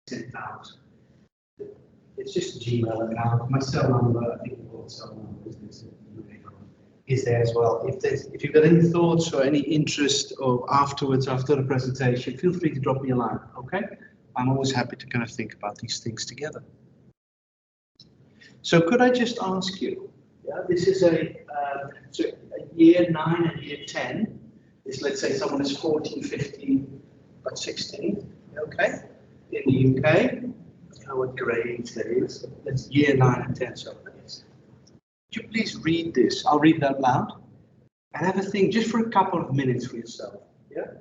sent out. It's just a Gmail account. My cell number, I think we've got cell numbers, is there as well. If you've got any thoughts or any interest or afterwards, after the presentation, feel free to drop me a line, okay? I'm always happy to kind of think about these things together. So could I just ask you, yeah, this is so a year 9 and year 10 is, let's say someone is 14, 15, but 16, okay? In the UK, I don't know what grades there is. That's year 9 and 10, so please. Would you please read this? I'll read that loud. And have a think just for a couple of minutes for yourself, yeah?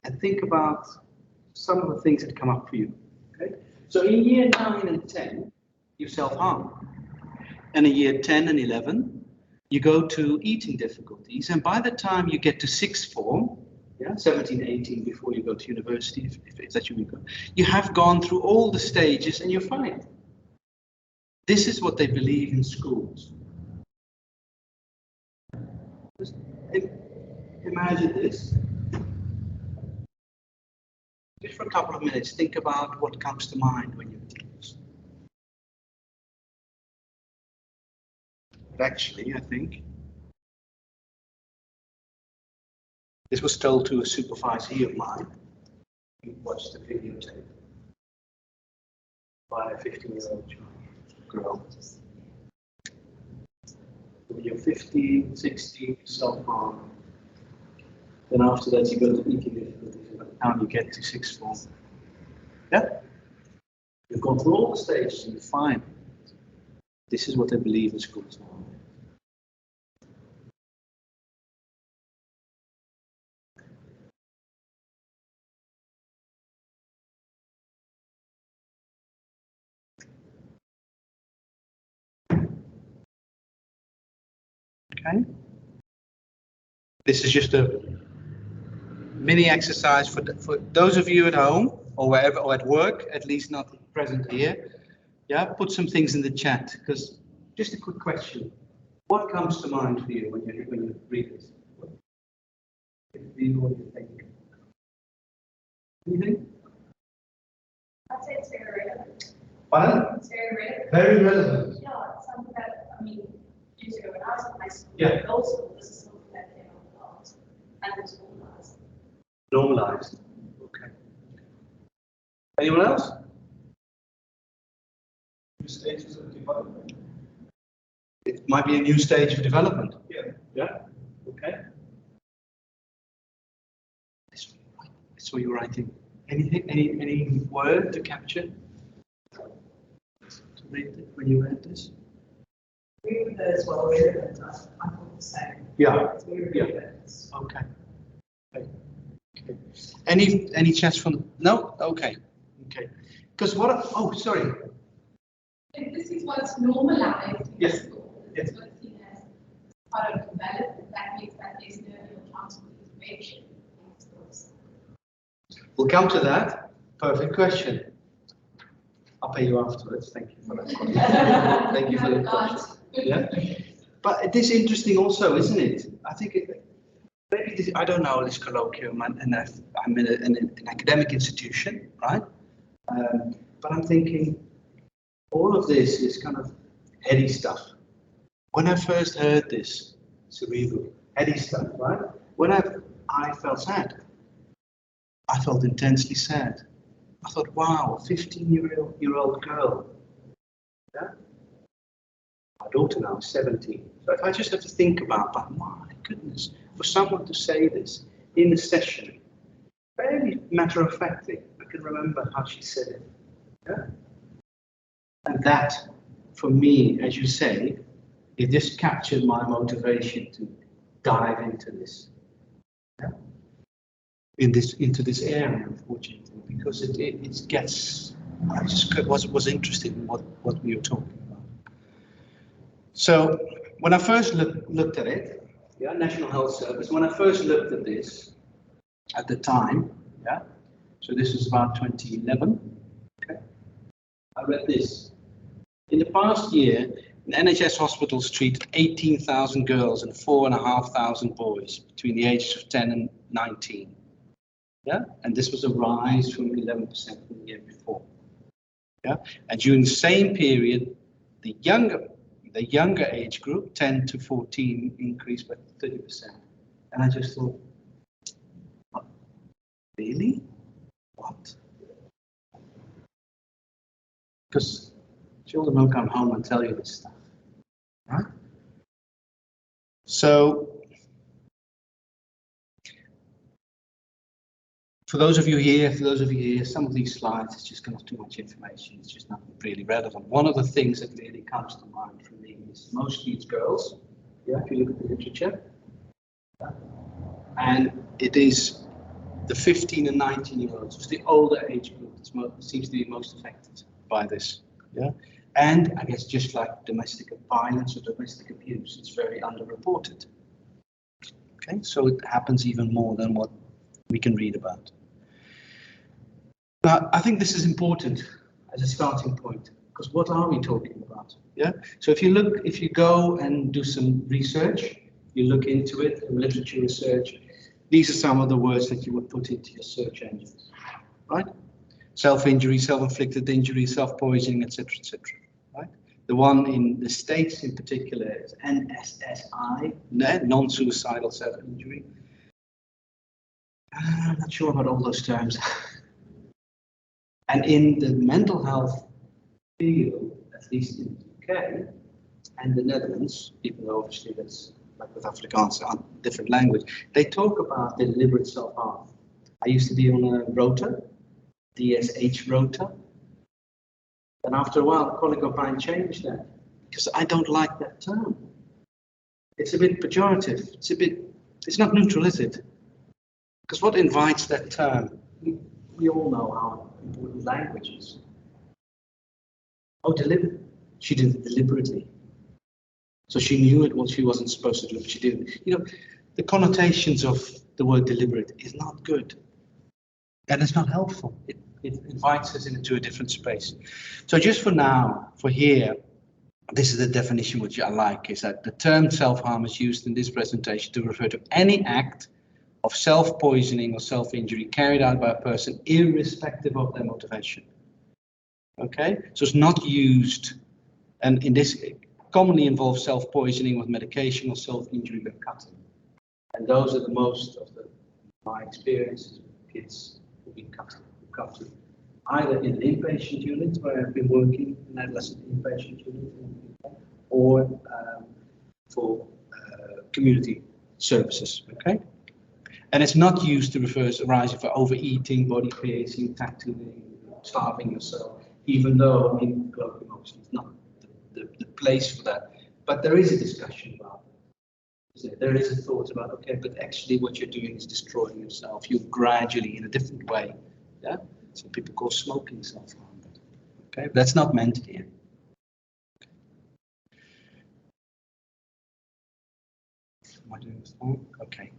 And think about some of the things that come up for you, okay? So in year 9 and 10, you self-harm. And in year 10 and 11, you go to eating difficulties. And by the time you get to sixth form, yeah, 17, 18, before you go to university, if that's you go, you have gone through all the stages and you're fine. This is what they believe in schools. Just imagine this. Just for a couple of minutes, think about what comes to mind when you think this. But actually, I think this was told to a supervisor of mine who watched the videotape by a 15-year-old girl. When you're 15, 16, you self-harm. Then after that, you go to eating difficulties, and by the time you get to sixth form, yeah, you've gone through all the stages and you're fine. This is what they believe in schools now. Okay. This is just a mini exercise for those of you at home or wherever or at work, at least not present here. Yeah, put some things in the chat, because just a quick question: what comes to mind for you when you read this? What do you think? Anything? I'd say it's very relevant. Pardon? It's very relevant. Very relevant. Yeah, it's something that, I mean, years ago when I was in high school, Yeah. middle school, this is something that came up a lot, and it was normalized. Normalized. Okay. Anyone else? New stages of development. It might be a new stage of development. Yeah. Yeah. Okay. So you're writing anything, any word to capture? To read it when you read this? agree with those well relevant. I thought the same. Yeah. It's very Yeah. relevant. Okay. Okay. Any chats from? No. Okay. Okay. Because what? Oh, sorry. If this is what's normalized in Yes. school, Yes. it's what's seen as part of development, that means that there's no real chance for intervention in schools. We'll come to that. Perfect question. I'll pay you afterwards. Thank you for that. Thank you for the question. Yeah. But it is interesting also, isn't it? I think maybe this, I don't know this colloquium, and I'm in an academic institution, right? But I'm thinking all of this is kind of heady stuff. When I first heard this, cerebral, heady stuff, right? When I felt sad. I felt intensely sad. I thought, wow, a 15-year-old girl. Yeah? My daughter now is 17. So if I just have to think about, but my goodness, for someone to say this in a session, very matter-of-factly, I can remember how she said it. Yeah? And that, for me, as you say, it just captured my motivation to dive into this. Yeah? Into this area, unfortunately, because it gets. I just was interested in what we were talking about. So when I first looked at it, yeah, National Health Service. When I first looked at this, at the time, yeah. So this was about 2011. Okay. I read this. In the past year, NHS hospitals treated 18,000 girls and 4,500 boys between the ages of 10 and 19. Yeah, and this was a rise from 11% from the year before. Yeah, and during the same period, the younger age group, 10 to 14, increased by 30%. And I just thought, what? Really? What? Because children don't come home and tell you this stuff, right? So, for those of you here, some of these slides, it's just kind of too much information. It's just not really relevant. One of the things that really comes to mind for me is mostly it's girls. Yeah, if you look at the literature. And it is the 15 and 19-year-olds, it's the older age group that seems to be most affected by this. Yeah, and I guess just like domestic violence or domestic abuse, it's very underreported. Okay, so it happens even more than what we can read about. Now, I think this is important as a starting point, because what are we talking about? Yeah, so if you go and do some research, you look into it, literature research, these are some of the words that you would put into your search engines, right? Self-injury, self-inflicted injury, self-poisoning, etc., etc., right? The one in the States in particular is NSSI, non-suicidal self-injury. I'm not sure about all those terms. And in the mental health field, at least in the UK and the Netherlands, even though obviously that's like with Afrikaans, a different language, they talk about deliberate self-harm. I used to be on a rota, DSH rota, and after a while, a colleague of mine changed that because I don't like that term. It's a bit pejorative. It's not neutral, is it? Because what invites that term? We all know how important language is. Oh, deliberate. She did it deliberately. So she knew it what she wasn't supposed to do, but she didn't. You know, the connotations of the word deliberate is not good. And it's not helpful. It invites us into a different space. So just for now, for here, this is the definition which I like, is that the term self-harm is used in this presentation to refer to any act of self-poisoning or self-injury carried out by a person irrespective of their motivation. Okay, so it's not used, and in this commonly involves self-poisoning with medication or self-injury by cutting. And those are the most of my experiences with kids who've been cutting, who come to either in an inpatient unit where I've been working, an adolescent inpatient unit, or for community services. Okay. And it's not used to refer as arising for overeating, body piercing, tattooing, starving yourself, even though, I mean, global emotion is not the place for that. But there is a discussion about it. There is a thought about, okay, but actually what you're doing is destroying yourself. You're gradually, in a different way. Yeah? So people call smoking self-harm. Okay, but that's not meant here. Am I doing this wrong? Okay.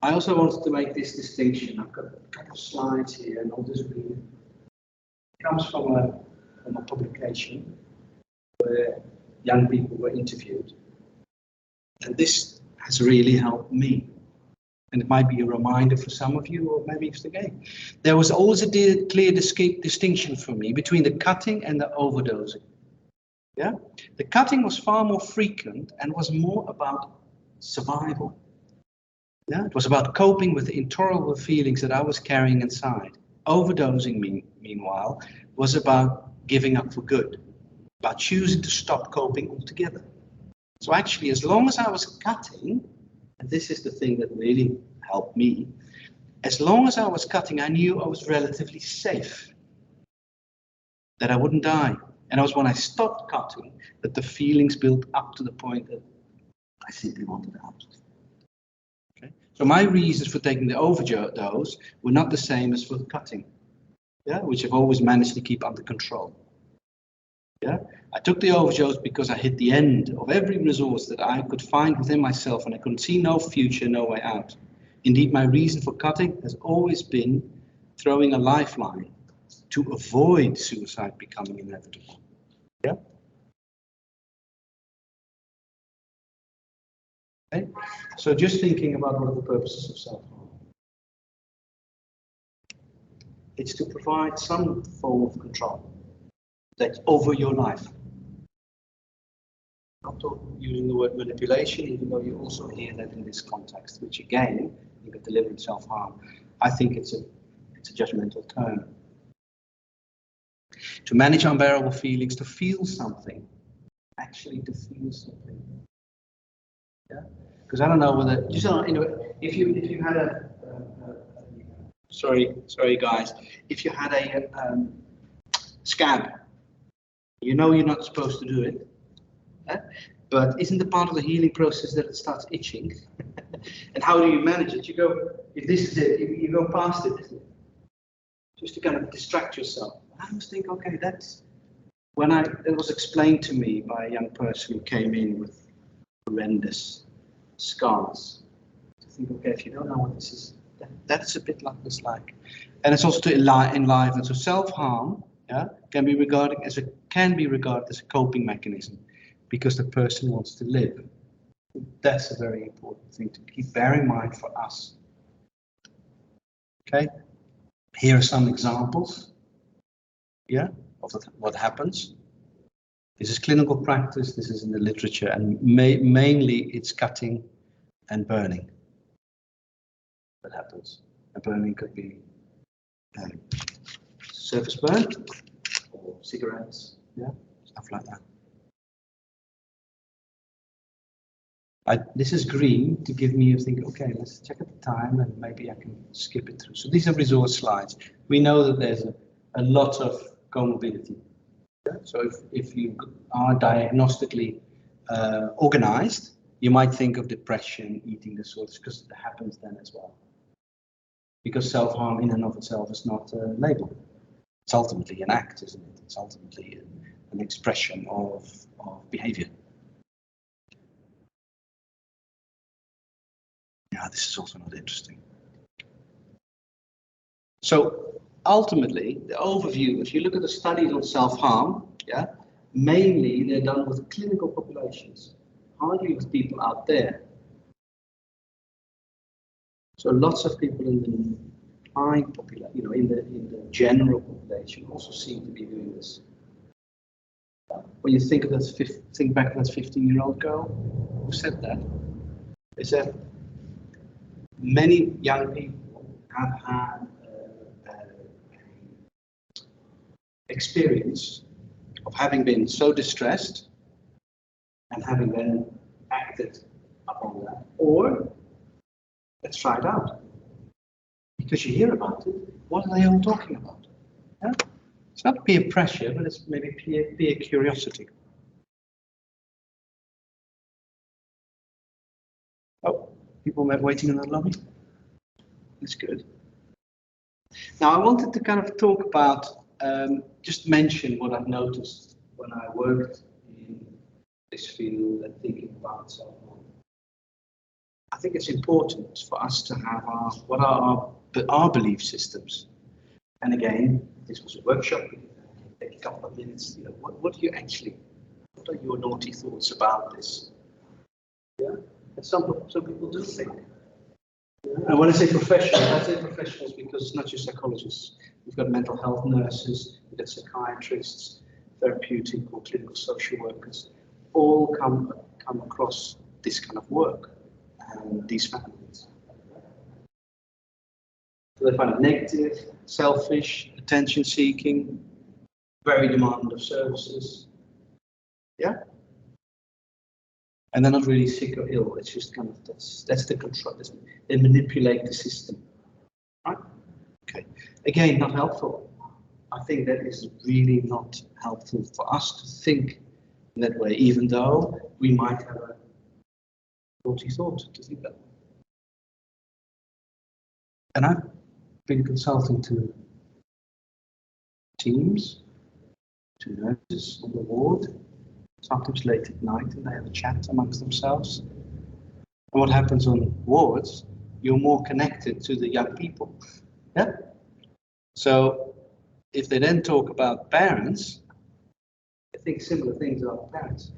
I also wanted to make this distinction. I've got a couple of slides here, and I'll just read it. It comes from a publication where young people were interviewed. And this has really helped me. And it might be a reminder for some of you, or maybe it's the game. There was always a clear distinction for me between the cutting and the overdosing. Yeah? The cutting was far more frequent and was more about survival. Yeah, it was about coping with the intolerable feelings that I was carrying inside. Overdosing, meanwhile, was about giving up for good, about choosing to stop coping altogether. So actually, as long as I was cutting, and this is the thing that really helped me, as long as I was cutting, I knew I was relatively safe, that I wouldn't die. And it was when I stopped cutting that the feelings built up to the point that I simply wanted out. So my reasons for taking the overdose were not the same as for the cutting, yeah, which I've always managed to keep under control. Yeah, I took the overdose because I hit the end of every resource that I could find within myself, and I could see no future, no way out. Indeed, my reason for cutting has always been throwing a lifeline to avoid suicide becoming inevitable. Yeah. Okay. So just thinking about what are the purposes of self-harm. It's to provide some form of control that's over your life. Not using the word manipulation, even though you also hear that in this context, which again, you could deliberate self-harm. I think it's a judgmental term. To manage unbearable feelings, to feel something, actually to feel something. Yeah, because I don't know whether you know, if you had a sorry guys, if you had a scab, you know you're not supposed to do it. But isn't it part of the healing process that it starts itching? And how do you manage it? You go, if this is it, you go past it, isn't it? Just to kind of distract yourself. I always think, okay, that's when it was explained to me by a young person who came in with horrendous scars. To think, okay, if you don't know what this is, that's a bit like this, like, and it's also to enliven. So self-harm, yeah, can be regarded as a coping mechanism, because the person wants to live. That's a very important thing to bear in mind for us. Okay, here are some examples, yeah, of what happens. This is clinical practice, this is in the literature, and mainly it's cutting and burning that happens. A burning could be surface burn or cigarettes, yeah, stuff like that. This is green to give me a think, okay, let's check at the time and maybe I can skip it through. So these are resource slides. We know that there's a lot of comorbidity. Yeah? So if you are diagnostically organized, you might think of depression, eating disorders, because it happens then as well. Because self-harm in and of itself is not a label. It's ultimately an act, isn't it? It's ultimately an expression of behavior. Yeah, this is also not interesting. So ultimately, the overview, if you look at the studies on self-harm, yeah, mainly they're done with clinical populations, hardly with people out there. So lots of people in the high population, you know, in the general population also seem to be doing this. When you think of that, think back to that 15-year-old girl who said that, they said, many young people have had experience of having been so distressed and having then acted upon that, or let's try it out. Because you hear about it, what are they all talking about? Yeah? It's not peer pressure, but it's maybe peer curiosity. Oh, people waiting in the lobby? That's good. Now I wanted to kind of talk about, just mention what I've noticed when I worked in this field and thinking about self-harm. I think it's important for us to have what are our belief systems. And again, this was a workshop, we can take a couple of minutes, you know, what are your naughty thoughts about this? Yeah, and some people do think. And when I say professionals because it's not just psychologists. We've got mental health nurses, we've got psychiatrists, therapeutic or clinical social workers, all come across this kind of work and these families. So they find it negative, selfish, attention-seeking, very demanding of services. Yeah? And they're not really sick or ill. It's just kind of that's the control. They manipulate the system. Right? Okay. Again, not helpful. I think that is really not helpful for us to think in that way, even though we might have a naughty thought to think that way. And I've been consulting to teams, to nurses on the ward, sometimes late at night, and they have a chat amongst themselves. And what happens on wards, you're more connected to the young people. Yeah? So if they then talk about parents, they think similar things about parents.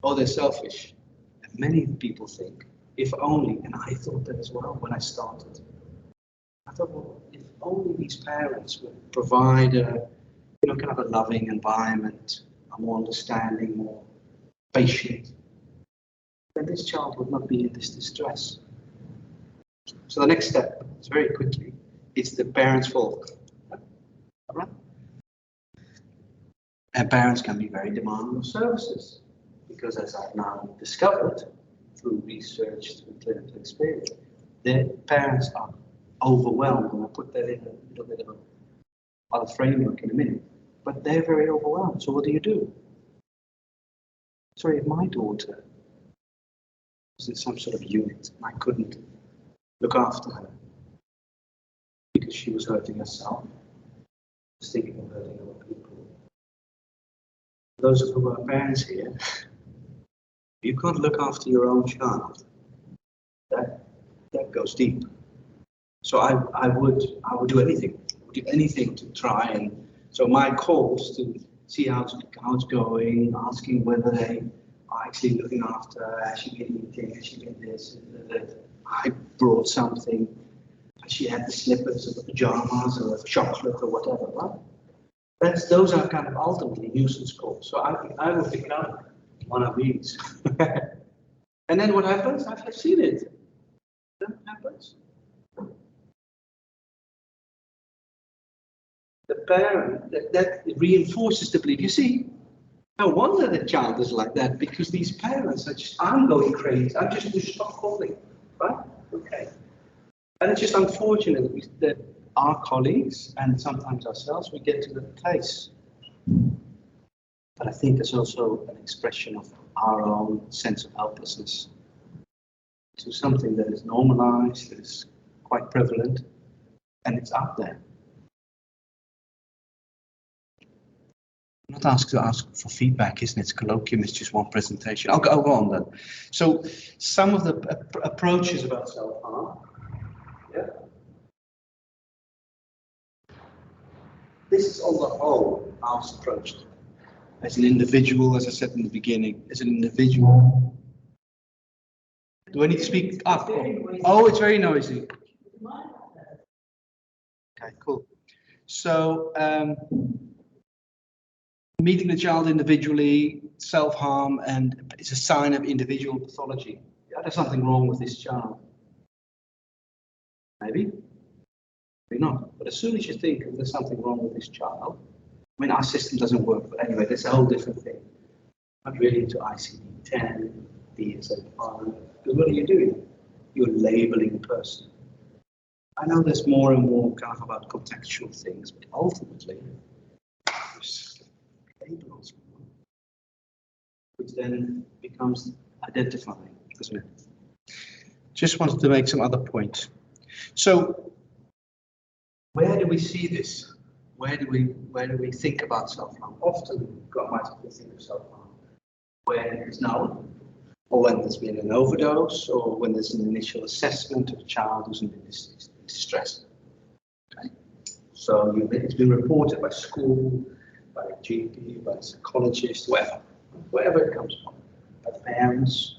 Oh, they're selfish. And many people think, if only, and I thought that as well when I started. I thought, well, if only these parents will provide a, kind of a loving environment, a more understanding, more patient, then this child would not be in this distress. So the next step, is very quickly, it's the parents' fault. Right? And parents can be very demanding of services because, as I've now discovered through research, through clinical experience, their parents are overwhelmed, and I'll put that in a little bit of other framework in a minute. But they're very overwhelmed. So what do? Sorry, if my daughter was in some sort of unit, I couldn't look after her because she was hurting herself, was thinking of hurting other people. Those of who are parents here, you can't look after your own child. That goes deep. So I would do anything. I would do anything to try and. So my calls to see how it's going, asking whether they are actually looking after her, has she been eating, has she been this, I brought something, has she had the slippers or the pajamas or the chocolate or whatever, right? Those are kind of ultimately nuisance calls. So I will become one of these. And then what happens? I've seen it. What happens? The parent, that reinforces the belief. You see, no wonder the child is like that, because these parents are just, I'm going crazy. I'm just going to stop calling, right? Okay. And it's just unfortunate that our colleagues and sometimes ourselves, we get to that place. But I think it's also an expression of our own sense of helplessness to something that is normalized, that is quite prevalent, and it's out there. I'm not asked to ask for feedback, isn't it? It's colloquium, it's just one presentation. I'll go on then. So some of the approaches about self-harm. Yeah. This is on the whole how it's approached. As an individual, as I said in the beginning, as an individual. Do I need to speak up? Oh, it's very noisy. Okay, cool. So, meeting the child individually, self-harm, and it's a sign of individual pathology. Yeah, there's something wrong with this child. Maybe, maybe not. But as soon as you think there's something wrong with this child, I mean, our system doesn't work, but anyway, that's a whole different thing. Not really into ICD-10, DSM-5, because what are you doing? You're labeling a person. I know there's more and more kind of about contextual things, but ultimately, there's labels, which then becomes identifying, doesn't it? Just wanted to make some other points. So, where do we see this? Where do we think about self-harm? Often, God might think of self-harm when it's known, or when there's been an overdose, or when there's an initial assessment of a child who's in distress. Okay, so it's been reported by school, by a GP, by a psychologist, wherever it comes from, by parents.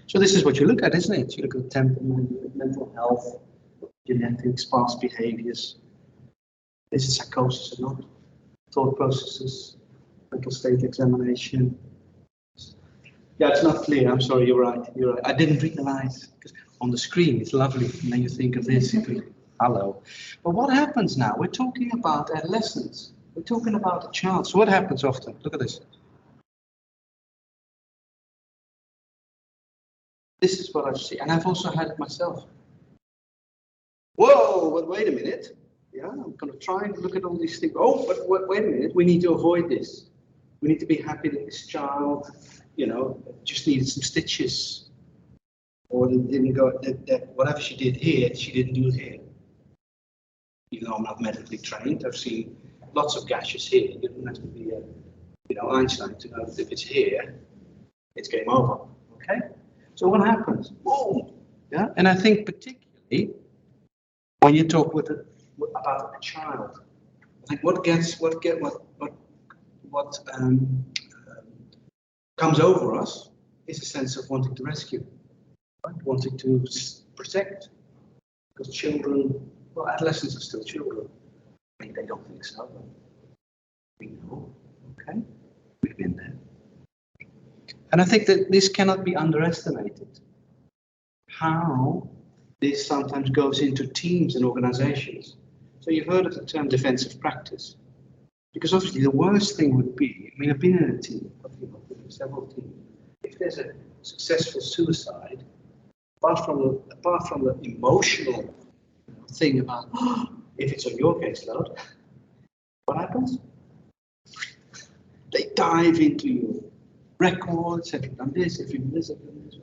So this is what you look at, isn't it? You look at temperament, mental health, genetics, past behaviors. Is it psychosis or not? Thought processes, mental state examination. Yeah, it's not clear. I'm sorry, you're right. I didn't realize, because on the screen it's lovely, and then you think of this. Hello. But what happens now? We're talking about adolescence. We're talking about a child. So what happens often? Look at this. This is what I've seen, and I've also had it myself. Whoa, but wait a minute. Yeah, I'm going to try and look at all these things. Oh, but wait a minute. We need to avoid this. We need to be happy that this child, just needed some stitches, or didn't go. That whatever she did here, she didn't do here. Even though I'm not medically trained, I've seen lots of gashes here. You don't have to be Einstein to know that if it's here, it's game over. Okay. So what happens? Boom. Yeah. And I think particularly when you talk about a child, I think what comes over us is a sense of wanting to rescue, right? Wanting to protect, because children Well, adolescents are still children. I mean, they don't think so, but we know. Okay, we've been there. And I think that this cannot be underestimated. How this sometimes goes into teams and organizations. So you've heard of the term defensive practice. Because obviously the worst thing would be, I mean, I've been in a team, several teams. If there's a successful suicide, apart from the emotional thing about, if it's on your caseload, what happens? They dive into your records, have you done this, have you done this, have you done this.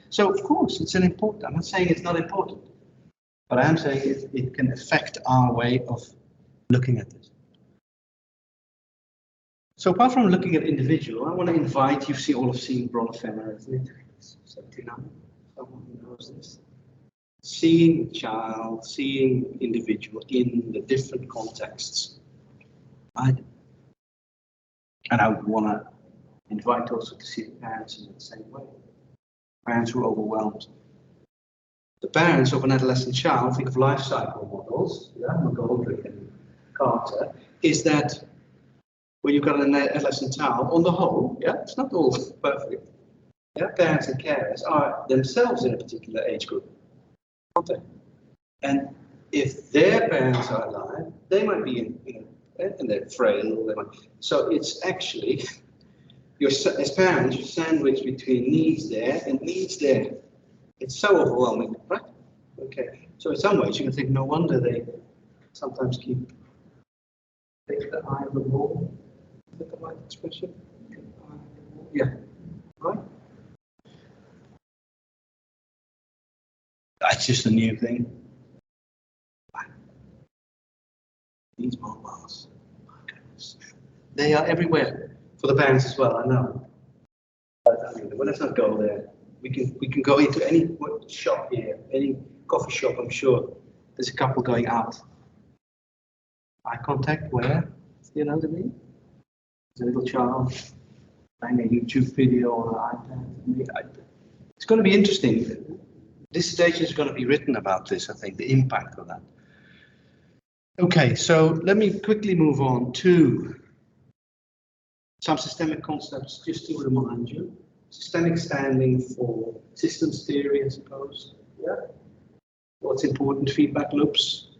So of course it's an important, I'm not saying it's not important, but I am saying it can affect our way of looking at this. So apart from looking at individual, I want to invite, you've all have seen Bron Ephemeral, isn't it? Someone who knows this. Seeing the child, seeing individual in the different contexts. And I would want to invite also to see the parents in the same way. Parents who are overwhelmed. The parents of an adolescent child, think of life cycle models, McGoldrick and Carter, is that when you've got an adolescent child, on the whole, it's not all perfect. Parents and carers are themselves in a particular age group, aren't they? And if their parents are alive, they might be and they're frail. So it's actually, as parents, you're sandwiched between needs there and needs there. It's so overwhelming, right? Okay. So in some ways, you can think, no wonder they sometimes keep the eye of the ball. Is that the right expression? Yeah. Right? That's just a new thing. These mobiles, my goodness. They are everywhere for the parents as well, I know. But I mean, let's not go there. We can go into any shop here, any coffee shop, I'm sure. There's a couple going out. Eye contact, where? You know what I mean? There's a little child playing a YouTube video on an iPad. It's going to be interesting. Dissertation is going to be written about this, I think, the impact of that. Okay, so let me quickly move on to some systemic concepts, just to remind you. Systemic standing for systems theory, I suppose. Yeah. What's important? Feedback loops.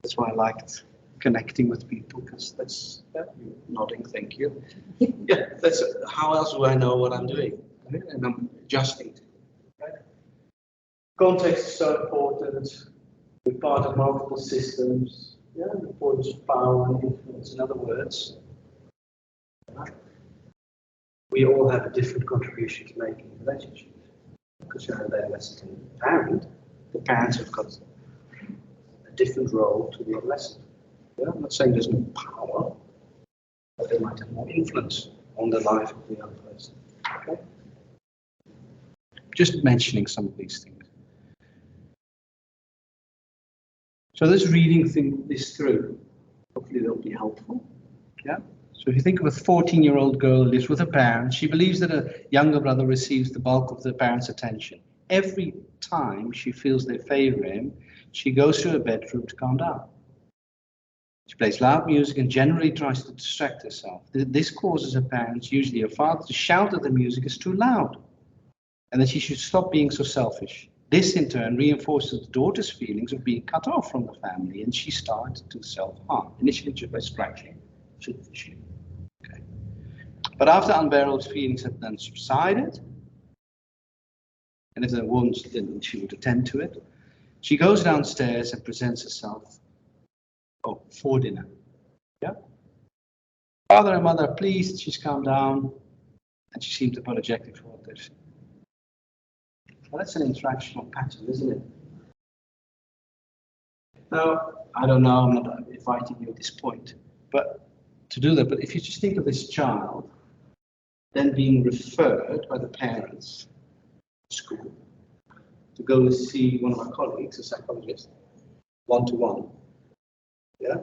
That's why I liked connecting with people, because that's you're nodding. Thank you. Yeah. That's how else do I know what I'm doing? Okay? And I'm adjusting to it. Okay? Context is so important. We're part of multiple systems. Yeah. The importance of power and influence. In other words. We all have a different contribution to make in a relationship. Because you're an adolescent parent, the parents have got a different role to the adolescent. Yeah? I'm not saying there's no power, but they might have more influence on the life of the young person. Okay? Just mentioning some of these things. So this reading this through, hopefully they'll be helpful. Yeah. So if you think of a 14-year-old girl who lives with her parents, she believes that a younger brother receives the bulk of the parents' attention. Every time she feels they favor him, she goes to her bedroom to calm down. She plays loud music and generally tries to distract herself. This causes her parents, usually her father, to shout that the music is too loud and that she should stop being so selfish. This in turn reinforces the daughter's feelings of being cut off from the family, and she starts to self-harm, initially just by scratching superficially. Okay. But after unbearable feelings have then subsided, and if there was, then she would attend to it, she goes downstairs and presents herself for dinner. Yeah. Father and mother are pleased, she's calmed down, and she seems apologetic for what they've seen. Well, that's an interactional pattern, isn't it? Now, I don't know, I'm not inviting you at this point, but to do that, but if you just think of this child then being referred by the parents to school to go and see one of our colleagues, a psychologist, one-to-one, yeah?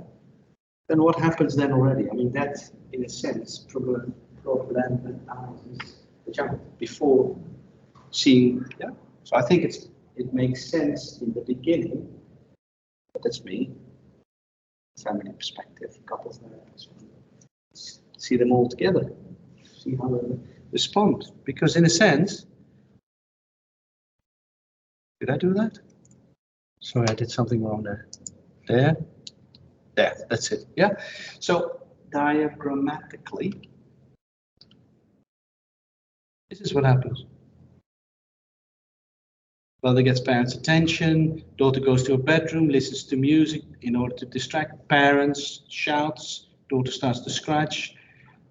Then what happens then already? I mean, that, in a sense, problematizes the child before seeing, yeah? So I think it makes sense in the beginning But that's me. Family perspective, couples therapy. See them all together. See how they respond. Because in a sense, did I do that? Sorry, I did something wrong there. There. That's it. Yeah. So diagrammatically, this is what happens. Mother gets parents' attention, daughter goes to her bedroom, listens to music in order to distract parents, shouts, daughter starts to scratch,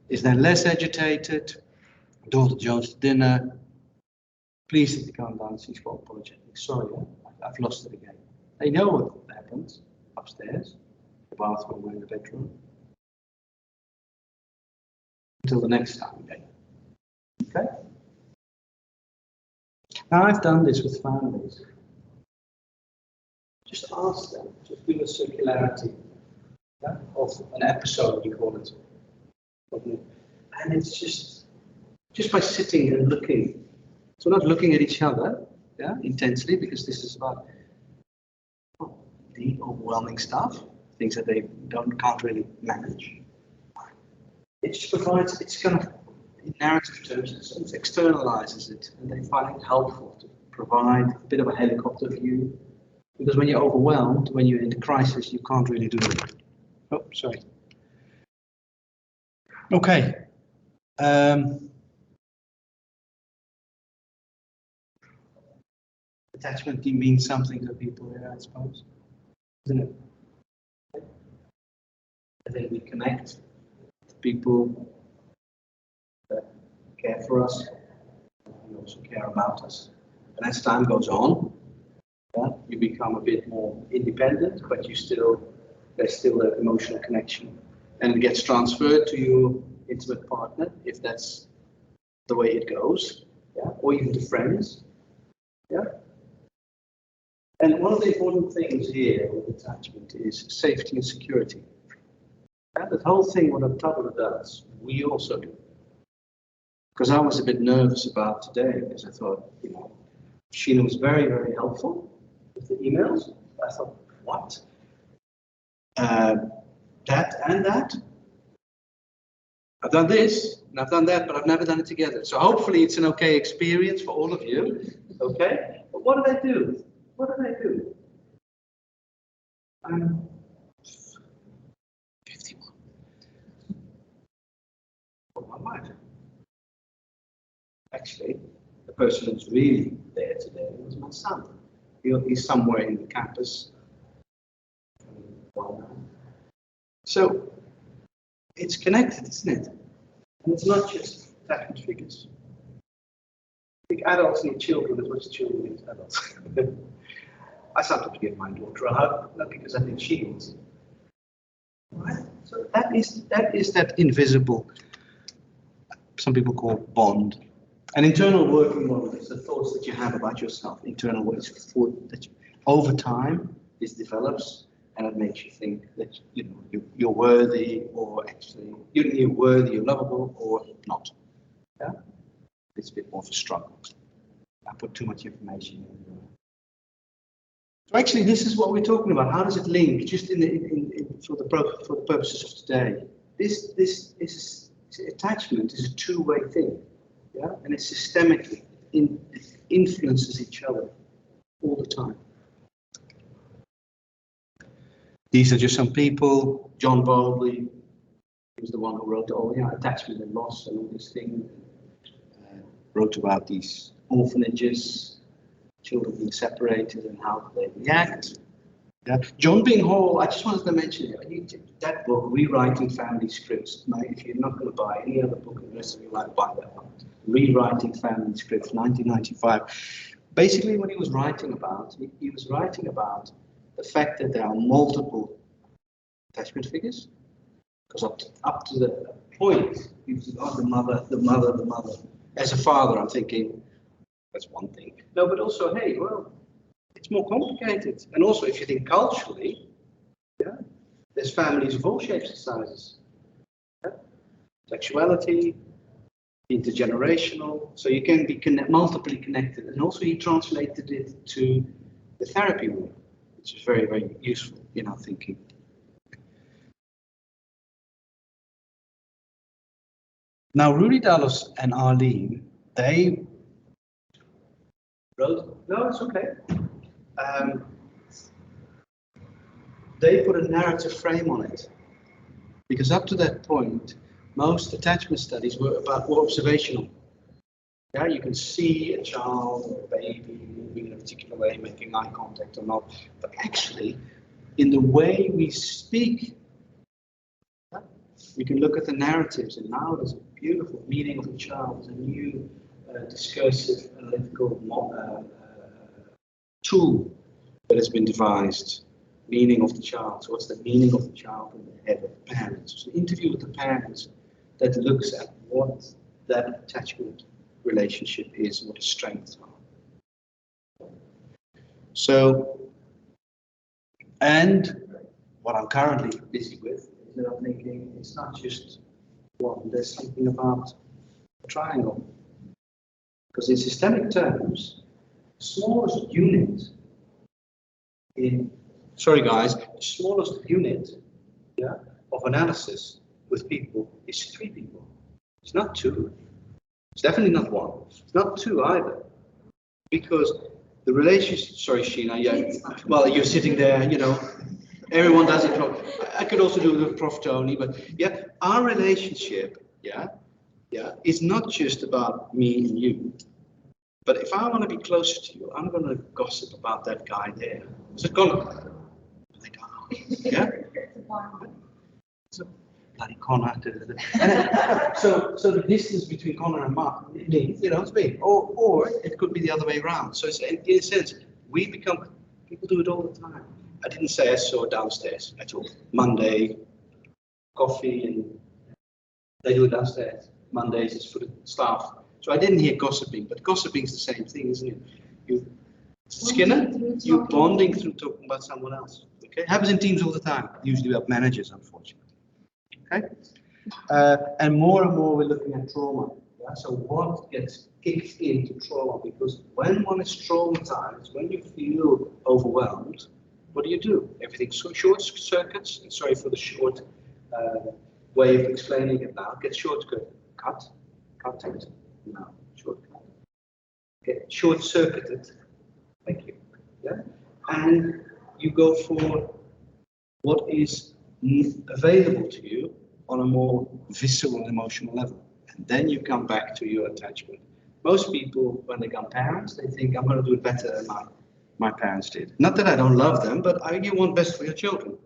is then less agitated, daughter joins the dinner. Please sit the calm down, she's got apologetic. Sorry, I've lost it again. They know what happens upstairs, the bathroom or in the bedroom. Until the next time again. Okay? Now I've done this with families. Just ask them, just do a circularity of an episode, we call it. And it's just by sitting and looking. So not looking at each other intensely, because this is about deep, overwhelming stuff, things that they can't really manage. It just provides, it's kind of, in narrative terms, it externalizes it, and they find it helpful to provide a bit of a helicopter view, because when you're overwhelmed, when you're in the crisis, you can't really do it. Oh, sorry. Okay. Attachment means something to people here, I suppose, isn't it? And then we connect to people that care for us, and also care about us. And as time goes on, you become a bit more independent, but there's still that emotional connection, and it gets transferred to your intimate partner if that's the way it goes, or even to friends. And one of the important things here with attachment is safety and security. And the whole thing, what Untitled does, we also do. Because I was a bit nervous about today, because I thought, Sheena was very, very helpful with the emails. I thought, what? That and that? I've done this, and I've done that, but I've never done it together. So hopefully it's an okay experience for all of you, okay? But what did I do? What did I do? 51. Oh, my mind. Actually, the person who's really there today was my son. He's somewhere in the campus. So it's connected, isn't it? And it's not just attachment figures. I think adults need children as much as children need adults. I sometimes give my daughter a hug, not because I think she needs it. Right? So that is that invisible, some people call bond. An internal working model is the thoughts that you have about yourself, internal ways of thought that over time this develops, and it makes you think that you're worthy, or actually you're worthy, you're lovable, or not. Yeah, it's a bit more of a struggle. I put too much information in. So actually, this is what we're talking about. How does it link? Just for the purposes of today, this is attachment is a two-way thing, and it systemically influences each other all the time. These are just some people. John Bowlby, he was the one who wrote attachment and loss and all these things. Wrote about these orphanages, children being separated and how they react. John Bing Hall, I just wanted to mention that book, Rewriting Family Scripts. If you're not going to buy any other book, the rest of you might buy that one. Rewriting Family Scripts, 1995. Basically, what he was writing about, he was writing about the fact that there are multiple attachment figures. Because up to the point, he was the mother. As a father, I'm thinking, that's one thing. No, but also, hey, well, it's more complicated. And also, if you think culturally, there's families of all shapes and sizes. Sexuality, intergenerational, so you can be multiply connected. And also, he translated it to the therapy room. which is very, very useful in our thinking. Now, Rudy Dallas and Arlene, they wrote, no, it's okay. They put a narrative frame on it. Because up to that point, most attachment studies were observational. Yeah, you can see a child or a baby moving in a particular way, making eye contact or not. But actually, in the way we speak, we can look at the narratives, and now there's a beautiful meaning of the child. There's a new discursive analytical tool that has been devised. Meaning of the child. So what's the meaning of the child in the head of the parents? It's an interview with the parents that looks at what that attachment relationship is, what the strengths are. So, and what I'm currently busy with is that I'm thinking it's not just one, there's something about a triangle. Because in systemic terms, the smallest unit in sorry guys, the smallest unit of analysis with people is 3 people. It's not 2. It's definitely not 1. It's not 2 either. Because the relationship, sorry Sheena, yeah, well you're sitting there, you know, everyone does it. I could also do it with Prof. Tony, but yeah, our relationship, is not just about me and you. But if I want to be closer to you, I'm going to gossip about that guy there. Is it gonna? Yeah. So bloody Connor. So the distance between Connor and Mark, me, you know, it's me. Or it could be the other way around. So it's, in a sense, we become people do it all the time. I didn't say I saw downstairs at all. Monday, coffee, and they do it downstairs. Mondays is for the staff. So I didn't hear gossiping, but gossiping is the same thing, isn't it? You Skinner, you're bonding through talking about someone else. Okay, happens in teams all the time. Usually about managers, unfortunately. Okay, and more we're looking at trauma. Yeah? So what gets kicked into trauma? Because when one is traumatized, when you feel overwhelmed, what do? Everything short circuits. And sorry for the short way of explaining it now. Get shortcut, cut it. No, shortcut. Get short circuited. Thank you. Yeah, and you go for what is available to you on a more visceral emotional level, and then you come back to your attachment. Most people, when they become parents, they think I'm going to do it better than my parents did. Not that I don't love them, but you want best for your children.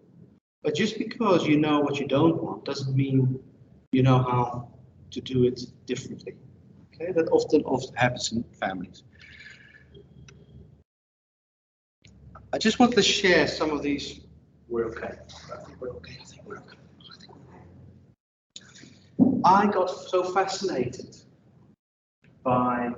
But just because you know what you don't want doesn't mean you know how to do it differently. Okay, that often happens in families. I just wanted to share some of these. We're okay. I think we're okay. I got so fascinated by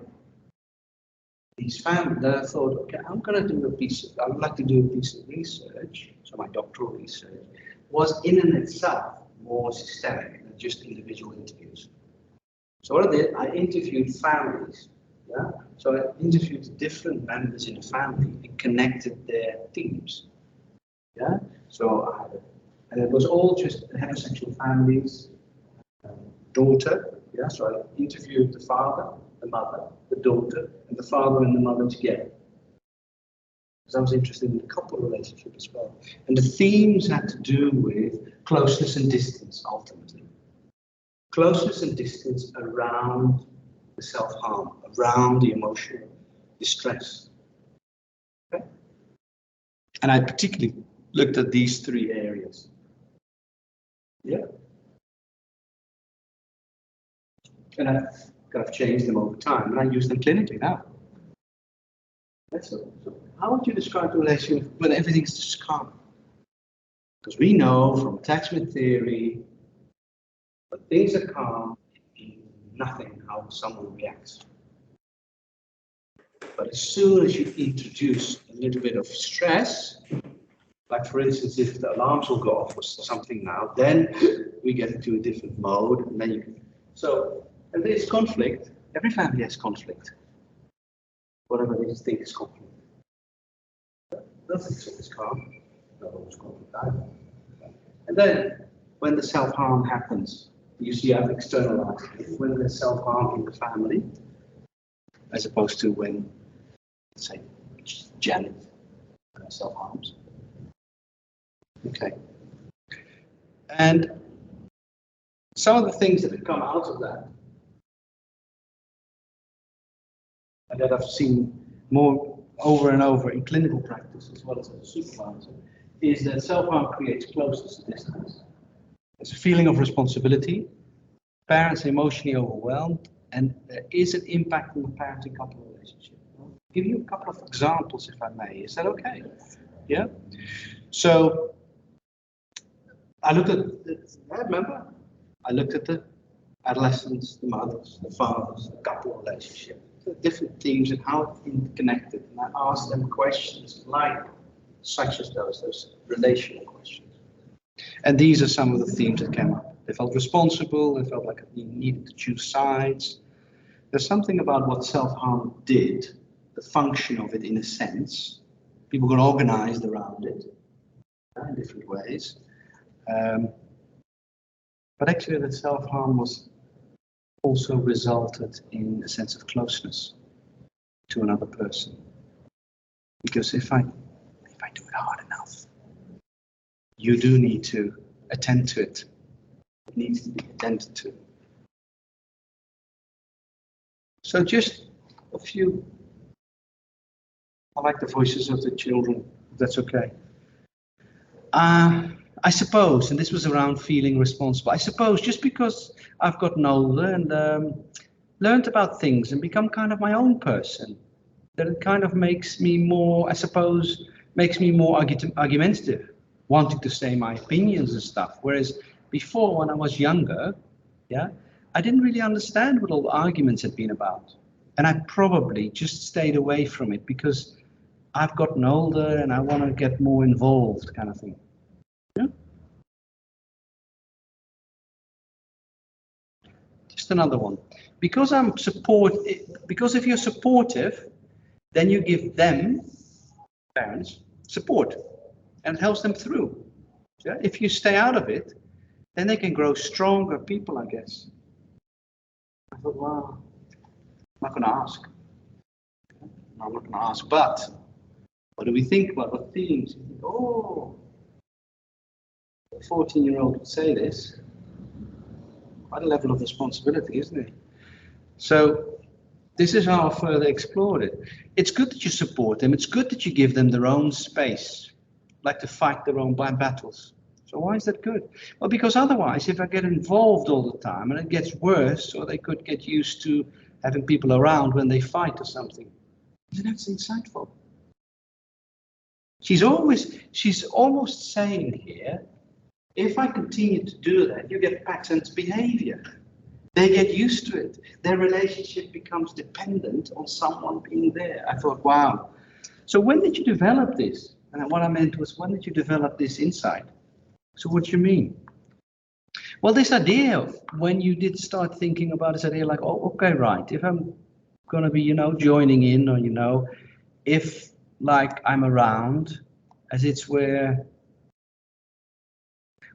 these families that I thought, okay, I would like to do a piece of research. So my doctoral research was in and itself more systemic than just individual interviews. So what I did, I interviewed families. Yeah? So I interviewed different members in the family and connected their themes. Yeah. So and it was all just heterosexual families, daughter. Yeah. So I interviewed the father, the mother, the daughter, and the father and the mother together. Because I was interested in the couple relationship as well. And the themes had to do with closeness and distance, ultimately. Closeness and distance around the self-harm, around the emotional distress. Okay? And I particularly looked at these 3 areas. Yeah. And I've kind of changed them over time, and I use them clinically now. That's all. So how would you describe the relationship when everything's just calm? Because we know from attachment theory, when things are calm, it means nothing how someone reacts. But as soon as you introduce a little bit of stress, like for instance, if the alarms will go off or something now, then we get into a different mode, and then you can. So, and there's conflict. Every family has conflict. Whatever they think is conflict. Nothing's always calm. Not always calm. And then, when the self-harm happens, you see I've externalized it. When there's self-harm in the family, as opposed to when, say, Janet self-harms. Okay. And some of the things that have come out of that, and that I've seen more over and over in clinical practice as well as as a supervisor, is that self-harm creates closeness and distance. There's a feeling of responsibility, parents are emotionally overwhelmed, and there is an impact on the parenting couple relationship. I'll give you a couple of examples, if I may. Is that okay? Yeah? So, I looked at, I looked at the adolescents, the mothers, the fathers, the couple relationship, the different themes and how it's interconnected. And I asked them questions like, such as those relational questions. And these are some of the themes that came up. They felt responsible, they felt like they needed to choose sides. There's something about what self-harm did, the function of it in a sense. People got organized around it in different ways. But actually that self-harm was also resulted in a sense of closeness to another person. Because if I do it hard enough, you do need to attend to it. It needs to be attended to. So just a few, I like the voices of the children, if that's okay. I suppose, and this was around feeling responsible, I suppose just because I've gotten older and learned about things and become kind of my own person, that it kind of makes me more, I suppose, makes me more argumentative, wanting to say my opinions and stuff. Whereas before, when I was younger, yeah, I didn't really understand what all the arguments had been about. And I probably just stayed away from it because I've gotten older and I want to get more involved, kind of thing. Yeah? Just another one. Because if you're supportive, then you give them, parents, support, and it helps them through. Yeah? If you stay out of it, then they can grow stronger people, I guess. I thought, wow, I'm not going to ask. No, I'm not going to ask, but what do we think about what themes? You think, oh, a 14-year-old would say this. Quite a level of responsibility, isn't it? So this is how I further explored it. It's good that you support them. It's good that you give them their own space, like to fight their own battles. So why is that good? Well, because otherwise, if I get involved all the time and it gets worse, or they could get used to having people around when they fight or something, then that's insightful. She's almost saying here, if I continue to do that, you get patterned behavior. They get used to it. Their relationship becomes dependent on someone being there. I thought, wow. So when did you develop this? And what I meant was, when did you develop this insight? So what do you mean? Well, this idea of when you did start thinking about this idea like, oh, okay, right. If I'm going to be, joining in, or, if like I'm around, as it's where,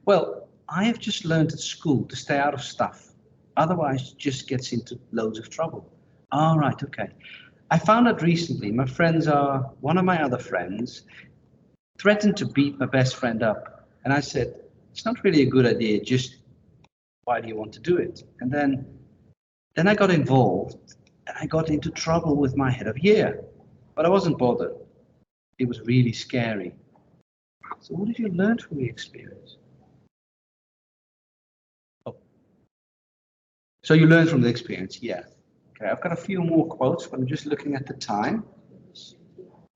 well, I have just learned at school to stay out of stuff. Otherwise, it just gets into loads of trouble. All right, okay. I found out recently, one of my other friends threatened to beat my best friend up. And I said, it's not really a good idea, just why do you want to do it? And then I got involved and I got into trouble with my head of year, but I wasn't bothered. It was really scary. So what did you learn from the experience? Oh. So you learned from the experience, yeah. Okay, I've got a few more quotes, but I'm just looking at the time.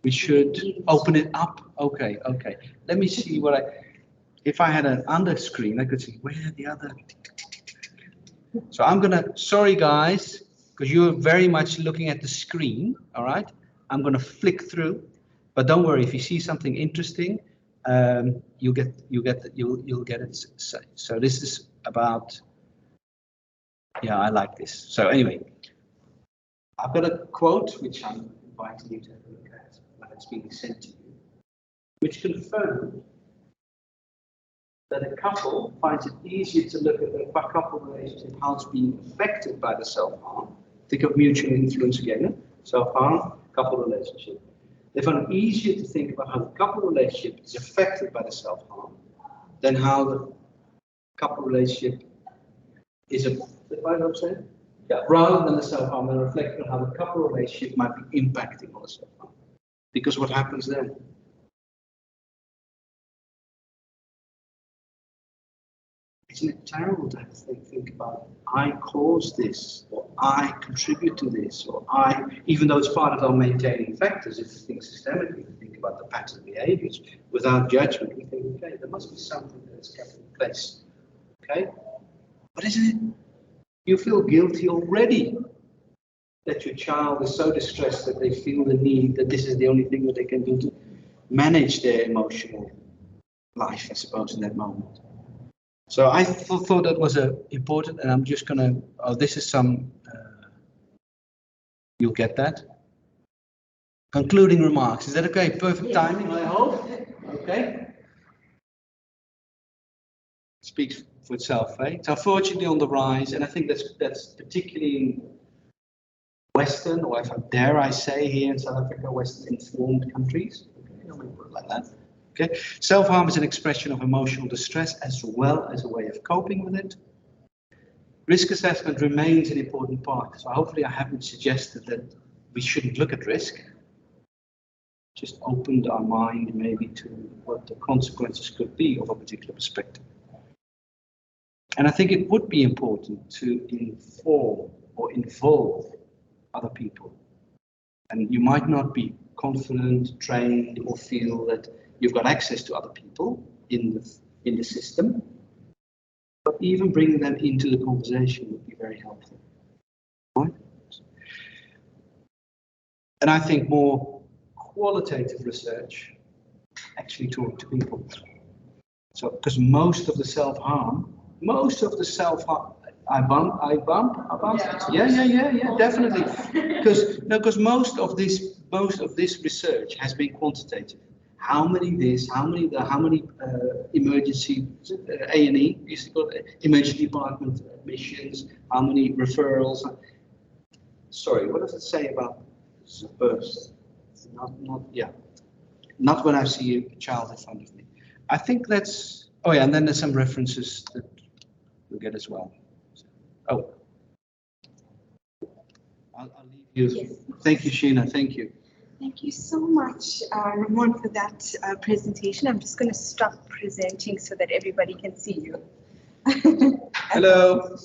We should open it up. Okay. Let me see if I had an under screen, I could see where the other. So sorry guys, because you're very much looking at the screen, all right? I'm gonna flick through, but don't worry, if you see something interesting, you'll get it. So this is about, yeah, I like this. So anyway, I've got a quote which I'm inviting you to look at when it's being sent to you. which confirmed that a couple finds it easier to look at the couple relationship, how it's being affected by the self-harm. Think of mutual influence again, self-harm, couple relationship. They find it easier to think about how the couple relationship is affected by the self-harm than how the couple relationship is rather than the self-harm, and reflect on how the couple relationship might be impacting on the self-harm. Because what happens then? Isn't it terrible to have to think about, I caused this, or I contribute to this, or even though it's part of our maintaining factors, if we think systemically, we think about the pattern behaviors, without judgment, we think, okay, there must be something that's kept in place, okay? But isn't it, you feel guilty already that your child is so distressed that they feel the need that this is the only thing that they can do to manage their emotional life, I suppose, in that moment. So I thought that was important, and I'm just gonna, this is some, you'll get that. Concluding remarks, is that okay? Perfect timing, I hope. Okay. Speaks for itself, right? It's unfortunately on the rise, and I think that's particularly in Western, or if I dare I say here in South Africa, Western informed countries. Okay, let me put it like that. Okay, self-harm is an expression of emotional distress as well as a way of coping with it. Risk assessment remains an important part. So hopefully I haven't suggested that we shouldn't look at risk. Just opened our mind maybe to what the consequences could be of a particular perspective. And I think it would be important to inform or involve other people. And you might not be confident, trained, or feel that you've got access to other people in the system, but even bringing them into the conversation would be very helpful. Right? And I think more qualitative research actually talk to people. So, because most of the self-harm, I bump. Yeah, definitely. Because most of this research has been quantitative. How many this? How many emergency A&E? Emergency department admissions? How many referrals? Sorry, what does it say about births? Not when I see a child in front of me. I think that's. Oh yeah, and then there's some references that we'll get as well. Oh, I'll leave you. Yes. Thank you, Sheena. Thank you. Thank you so much, Ramon, for that presentation. I'm just going to stop presenting so that everybody can see you. Hello.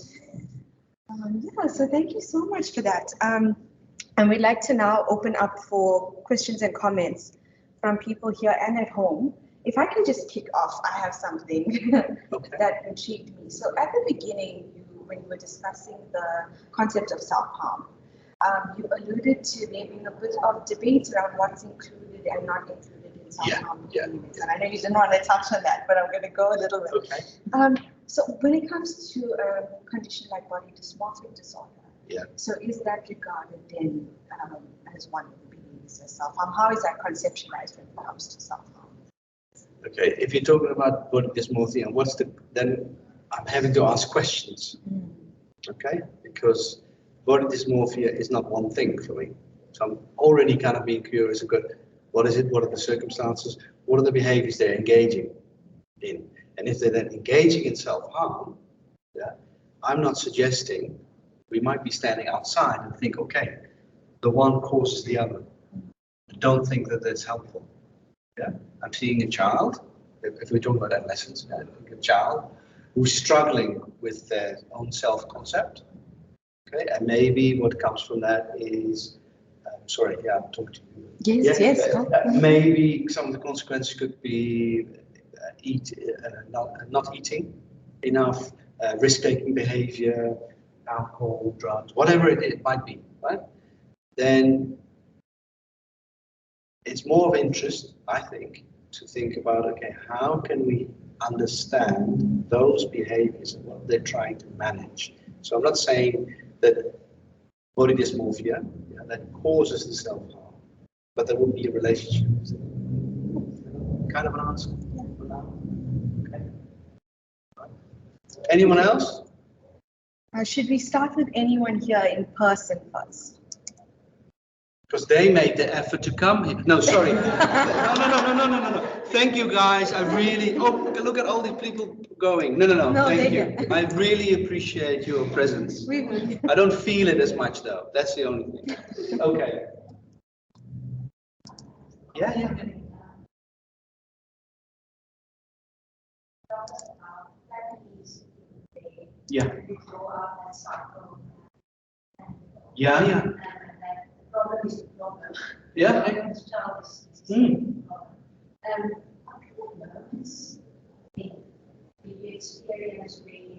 Yeah, so thank you so much for that. And we'd like to now open up for questions and comments from people here and at home. If I can just kick off, I have something that intrigued me. So at the beginning, when you were discussing the concept of self-harm, you alluded to there being a bit of debate around what's included and not included in self-harm behaviors. And I know you didn't want to touch on that, but I'm going to go a little bit. Okay. So when it comes to a condition like body dysmorphic disorder, so is that regarded then as one of the behaviors of self-harm? How is that conceptualized when it comes to self-harm? Okay, if you're talking about body dysmorphia, then I'm having to ask questions. Okay, because body dysmorphia is not one thing for me. So I'm already kind of being curious about what is it, what are the circumstances, what are the behaviors they're engaging in. And if they're then engaging in self-harm, I'm not suggesting we might be standing outside and think, okay, the one causes the other. Don't think that that's helpful. I'm seeing a child, if we're talking about adolescence, a child who's struggling with their own self-concept. Okay, and maybe what comes from that is, I'm talking to you. Yes. Maybe some of the consequences could be not eating enough, risk-taking behavior, alcohol, drugs, whatever it might be, right? Then it's more of interest, I think, to think about, okay, how can we understand those behaviors and what they're trying to manage? So I'm not saying that body dysmorphia that causes the self-harm, but there would be a relationship. kind of an answer for now? Okay. Anyone else? Should we start with anyone here in person first? Because they made the effort to come here. No, sorry. No. Thank you, guys. I really. Oh, look at all these people going. No. Thank you. I really appreciate your presence. I don't feel it as much, though. That's the only thing. Okay. Yeah. Yeah. Yeah. Problem is the problem. Yeah. Everyone's child is the problem. I can moments in the experience where you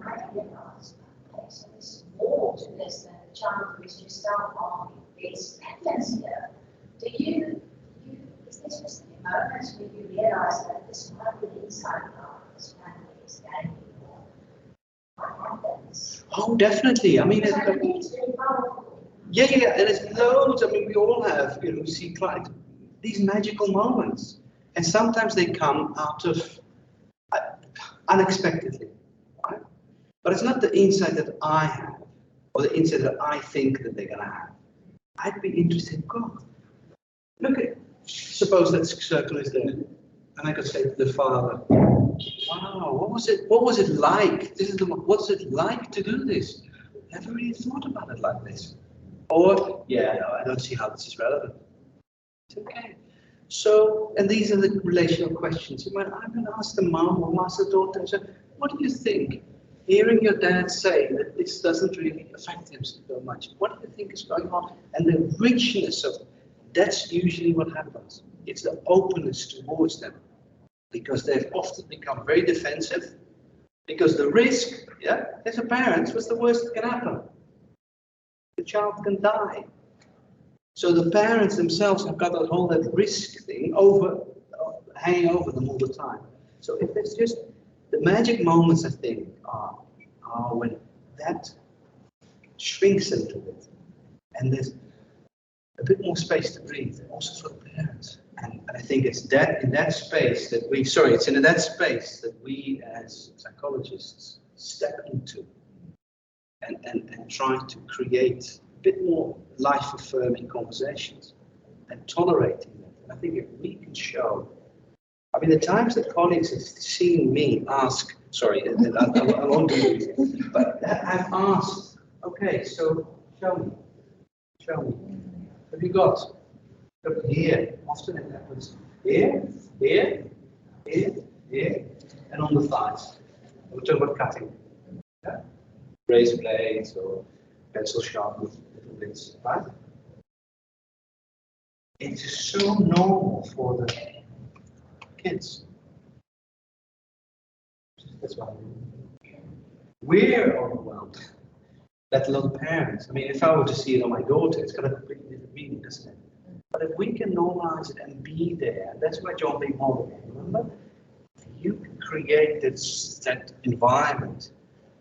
might realize, okay, so there's more to this than the child who is just self-harming. There's patterns here. Is there specific moments where you realize that this might be inside of this family is getting what happens? Oh, definitely. I mean, I think it's very powerful. Yeah, and it's loads. I mean, we all have, we see clients, these magical moments, and sometimes they come out of unexpectedly, right? But it's not the insight that I have, or the insight that I think that they're gonna have. I'd be interested. God, look at. Suppose that circle is there, and I could say to the father, "Wow, what was it? What was it like? This is the. What's it like to do this? Never really thought about it like this." Or, yeah, no, I don't see how this is relevant. It's okay. So, and these are the relational questions. I'm going to ask the mom or ask the daughter, and say, what do you think? Hearing your dad say that this doesn't really affect him so much, what do you think is going on? And the richness of, that's usually what happens. It's the openness towards them. Because they've often become very defensive. Because the risk, as a parent, what's the worst that can happen? The child can die. So the parents themselves have got that risk thing hanging over them all the time. So if there's just the magic moments, I think, are when that shrinks a little bit, and there's a bit more space to breathe, also for the parents. And I think it's that in that space that it's in that space that we as psychologists step into. And try to create a bit more life-affirming conversations and tolerating that. And I think if we can show, I mean, the times that colleagues have seen me ask, sorry, I won't do this, but I've asked, okay, so show me. Have you got? Look here, often it happens here, and on the thighs. We're talking about cutting. Yeah? Razor blades or pencil sharpened little bits, right? It's so normal for the kids. That's why we're overwhelmed, let alone parents. I mean, if I were to see it on my daughter, it's got a completely different meaning, doesn't it? But if we can normalize it and be there, that's why John B. Morgan, remember? You can create that environment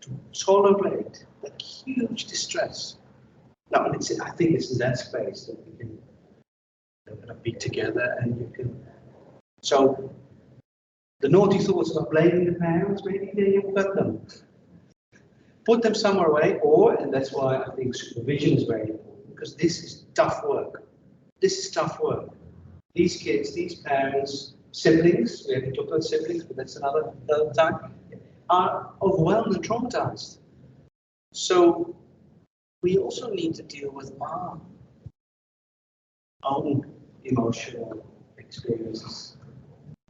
to tolerate that huge distress. Now, I think it's in that space that we can be together, and you can. So, the naughty thoughts about blaming the parents, maybe there you've got them. Put them somewhere away, and that's why I think supervision is very important, because this is tough work. This is tough work. These kids, these parents, siblings, we haven't talked about siblings, but that's another time, are overwhelmed and traumatized. So we also need to deal with our own emotional experiences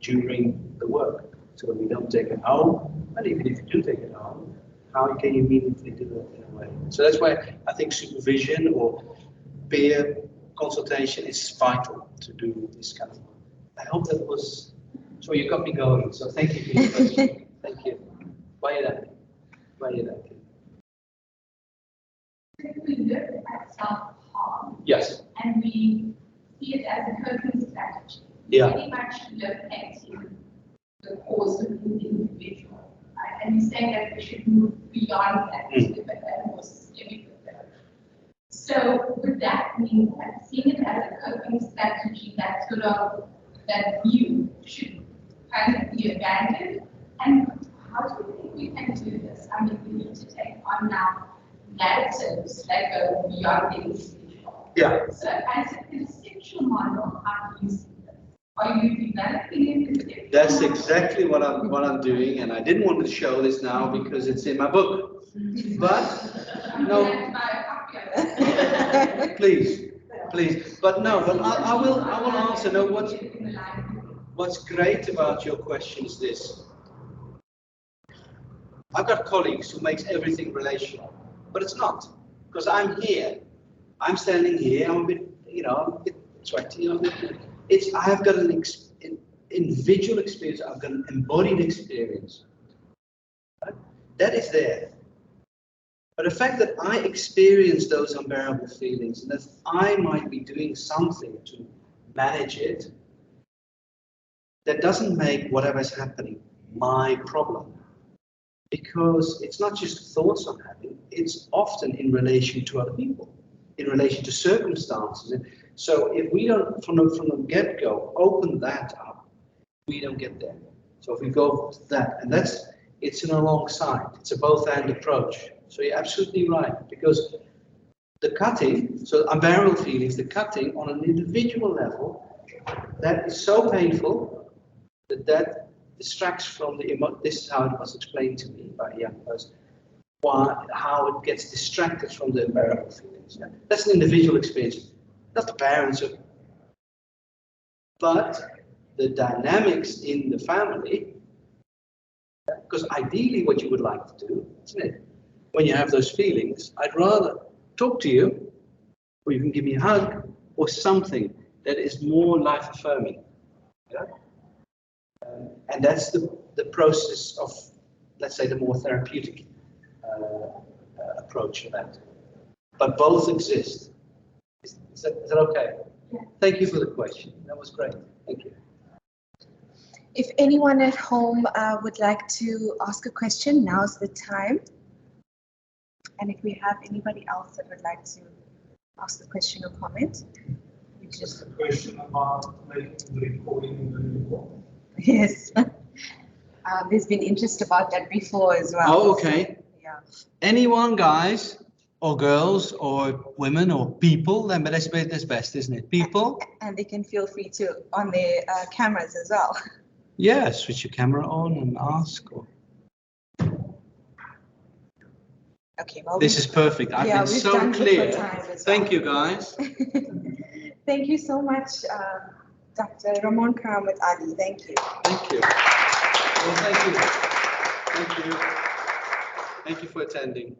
during the work. So when we don't take it home, and even if you do take it home, how can you meaningfully do it in a way? So that's why I think supervision or peer consultation is vital to do this kind of work. I hope that was, so you got me going. So thank you for your question. Thank you. Why are you that? If we look at self-harm, Yes. and we see it as a coping strategy, Yeah. pretty much locating the cause within the individual. And you say that we should move beyond that to a more systemic approach. So would that mean that seeing it as a coping strategy, that sort of that view should kind of be abandoned? And how do you think we can do this? I mean, we need to take on now narratives that go beyond the individual. Yeah. So as a conceptual model, how do you see this? Are you developing a conceptual That's model? exactly what I'm doing, and I didn't want to show this now because it's in my book. But no, please. But no, but I will answer. No, what's great about your question is this. I've got colleagues who makes everything relational, but it's not, because I'm here. I'm standing here. I'm a bit, I'm a bit sweaty. I have got an individual experience. I've got an embodied experience. Right? That is there. But the fact that I experience those unbearable feelings and that I might be doing something to manage it, that doesn't make whatever is happening my problem. Because it's not just thoughts I'm having, it's often in relation to other people, in relation to circumstances. And so if we don't, from the get-go, open that up, we don't get there. So if we go to that, and it's an alongside, it's a both-and approach. So you're absolutely right, because the cutting, so unbearable feelings, the cutting on an individual level, that is so painful that distracts from this is how it was explained to me by a young person, how it gets distracted from the unbearable feelings. Yeah? That's an individual experience, not the parents, but the dynamics in the family, because ideally what you would like to do, isn't it? When you have those feelings, I'd rather talk to you, or you can give me a hug, or something that is more life-affirming. Yeah? And that's the process of, let's say, the more therapeutic approach to that. But both exist. Is that okay? Yeah. Thank you for the question. That was great. Thank you. If anyone at home would like to ask a question, now's the time. And if we have anybody else that would like to ask a question or comment, you Just a question about making the recording available. Yes. There's been interest about that before as well. Oh, okay. So, yeah. Anyone, guys, or girls, or women, or people, then that's best, isn't it? People? And they can feel free to on their cameras as well. Yeah, switch your camera on and ask. Or... Okay, well, This is perfect. I've been we've so done good clear. for time as Thank well. you, guys. Thank you so much, Dr. Ramón Karamat Ali. Thank you. Thank you. Well, thank you. Thank you. Thank you for attending.